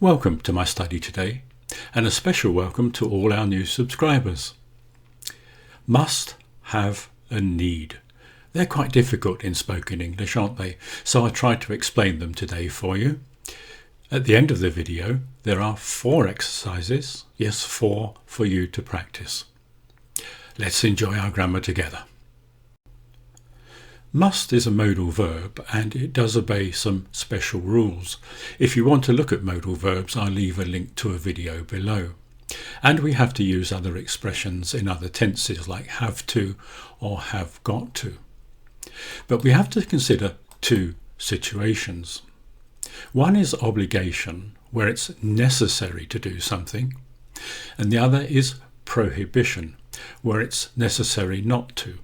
Welcome to my study today, and a special welcome to all our new subscribers. Must, have and need. They're quite difficult in spoken English, aren't they? So I tried to explain them today for you. At the end of the video, there are 4 exercises, yes 4, for you to practice. Let's enjoy our grammar together. Must is a modal verb and it does obey some special rules. If you want to look at modal verbs, I'll leave a link to a video below. And we have to use other expressions in other tenses like have to or have got to. But we have to consider 2 situations. One is obligation, where it's necessary to do something, and the other is prohibition, where it's necessary not to.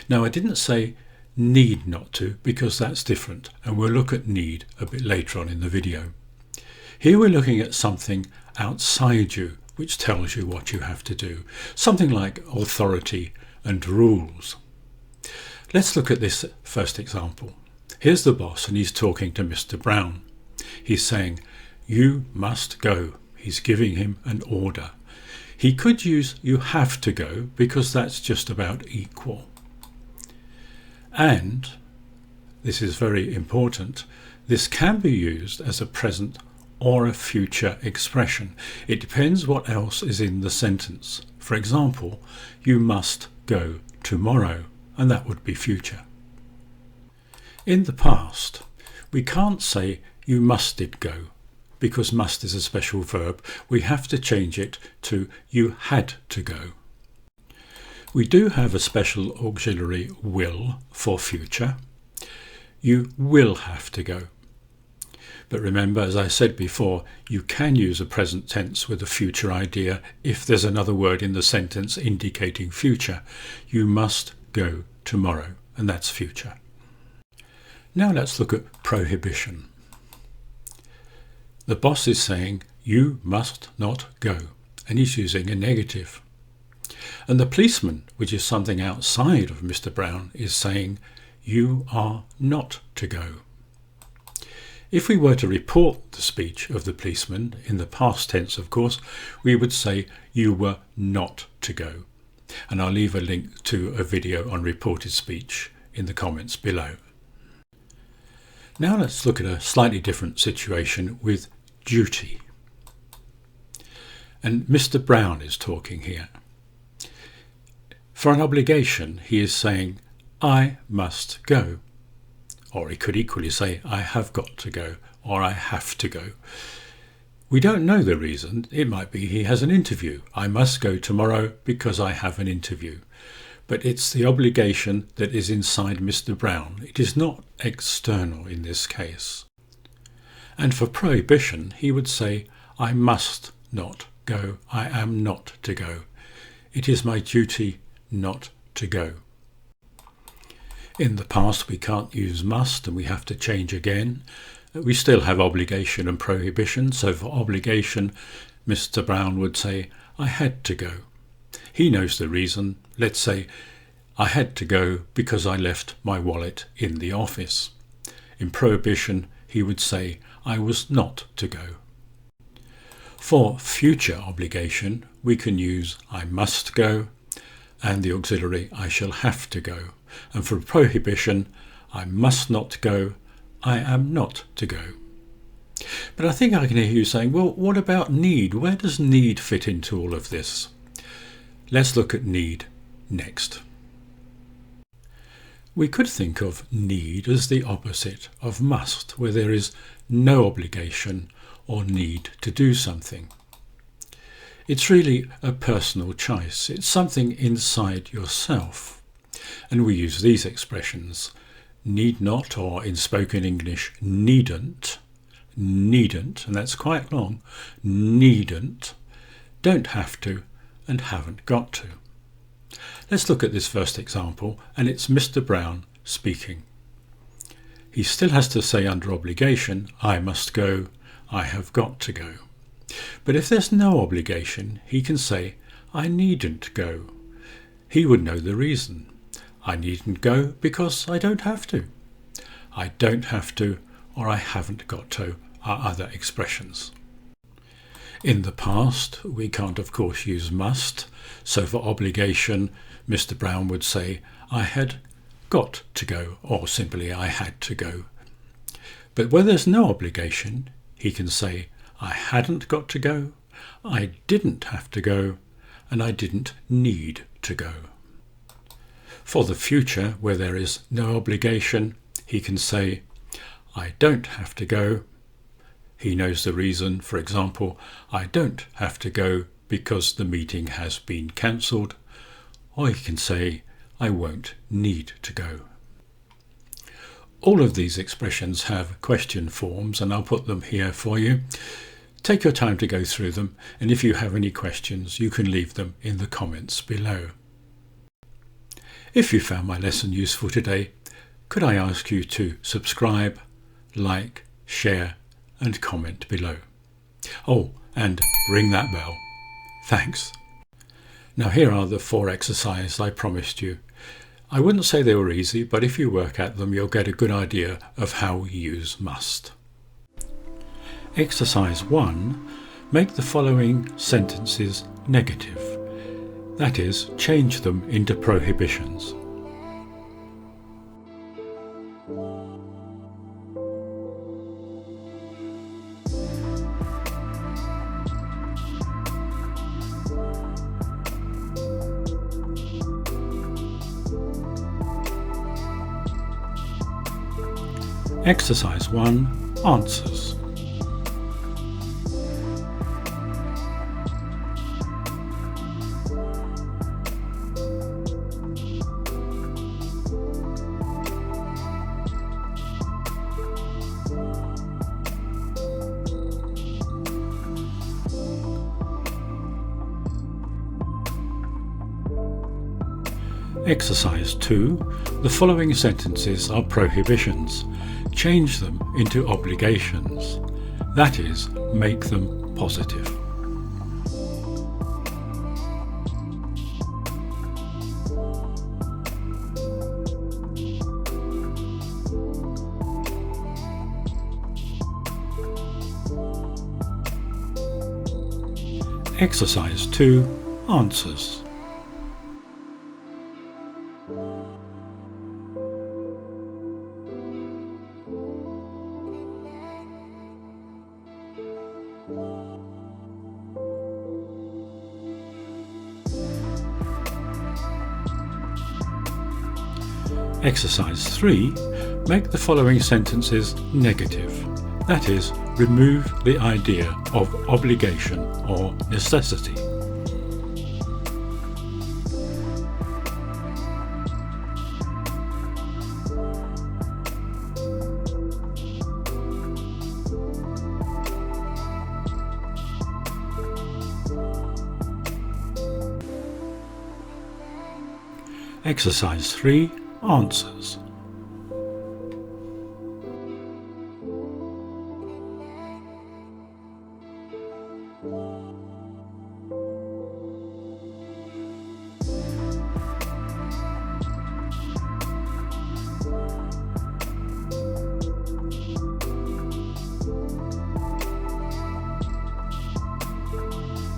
Now, I didn't say need not to because that's different, and we'll look at need a bit later on in the video. Here we're looking at something outside you which tells you what you have to do, something like authority and rules. Let's look at this first example. Here's the boss and he's talking to Mr. Brown. He's saying, "You must go." He's giving him an order. He could use "you have to go" because that's just about equal. And, this is very important, this can be used as a present or a future expression. It depends what else is in the sentence. For example, you must go tomorrow, and that would be future. In the past, we can't say you musted go, because must is a special verb. We have to change it to you had to go. We do have a special auxiliary will for future. You will have to go. But remember, as I said before, you can use a present tense with a future idea if there's another word in the sentence indicating future. You must go tomorrow, and that's future. Now let's look at prohibition. The boss is saying, "You must not go," and he's using a negative. And the policeman, which is something outside of Mr. Brown, is saying, "You are not to go." If we were to report the speech of the policeman, in the past tense of course, we would say, "You were not to go." And I'll leave a link to a video on reported speech in the comments below. Now let's look at a slightly different situation with duty. And Mr. Brown is talking here. For an obligation, he is saying, "I must go." Or he could equally say, "I have got to go," or "I have to go." We don't know the reason. It might be he has an interview. "I must go tomorrow because I have an interview." But it's the obligation that is inside Mr. Brown. It is not external in this case. And for prohibition, he would say, "I must not go. I am not to go. It is my duty not to go." In the past we can't use must and we have to change again. We still have obligation and prohibition, so for obligation Mr. Brown would say, "I had to go." He knows the reason. Let's say, "I had to go because I left my wallet in the office." In prohibition he would say, "I was not to go." For future obligation we can use "I must go" and the auxiliary "I shall have to go." And for prohibition, "I must not go, I am not to go." But I think I can hear you saying, well, what about need? Where does need fit into all of this? Let's look at need next. We could think of need as the opposite of must, where there is no obligation or need to do something. It's really a personal choice. It's something inside yourself. And we use these expressions: need not, or in spoken English, needn't, needn't, and that's quite long, needn't, don't have to, and haven't got to. Let's look at this first example, and it's Mr. Brown speaking. He still has to say under obligation, "I must go, I have got to go." But if there's no obligation, he can say, "I needn't go." He would know the reason. I needn't go because I don't have to. I don't have to, or I haven't got to. are other expressions. In the past, we can't of course use must, so for obligation, Mr. Brown would say, I had got to go, or simply I had to go. But where there's no obligation, he can say, I hadn't got to go, I didn't have to go, and I didn't need to go. For the future, where there is no obligation, he can say, I don't have to go. He knows the reason. For example, I don't have to go because the meeting has been cancelled. Or he can say, I won't need to go. All of these expressions have question forms, and I'll put them here for you. Take your time to go through them, and if you have any questions, you can leave them in the comments below. If you found my lesson useful today, could I ask you to subscribe, like, share, and comment below. Oh, and ring that bell. Thanks. Now here are the 4 exercises I promised you. I wouldn't say they were easy, but if you work at them, you'll get a good idea of how we use must. Exercise 1. Make the following sentences negative. That is, change them into prohibitions. Exercise 1. Answers. Exercise 2. The following sentences are prohibitions. Change them into obligations. That is, make them positive. Exercise 2. Answers. Exercise 3. Make the following sentences negative. That is, remove the idea of obligation or necessity. Exercise 3. Answers.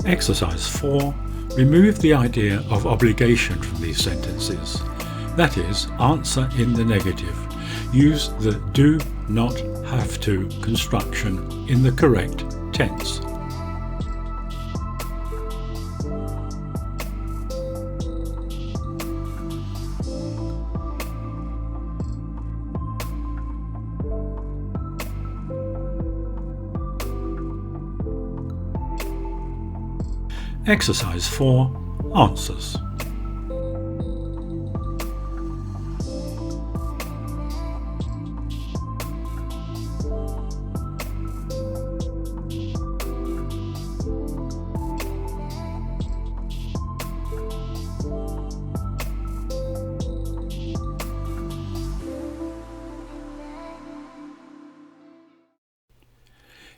Exercise 4. Remove the idea of obligation from these sentences. That is, answer in the negative. Use the do not have to construction in the correct tense. Exercise 4. Answers.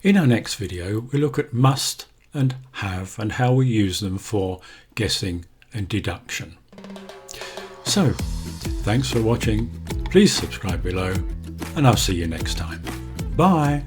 In our next video, we look at must and have and how we use them for guessing and deduction. So, thanks for watching. Please subscribe below and I'll see you next time. Bye!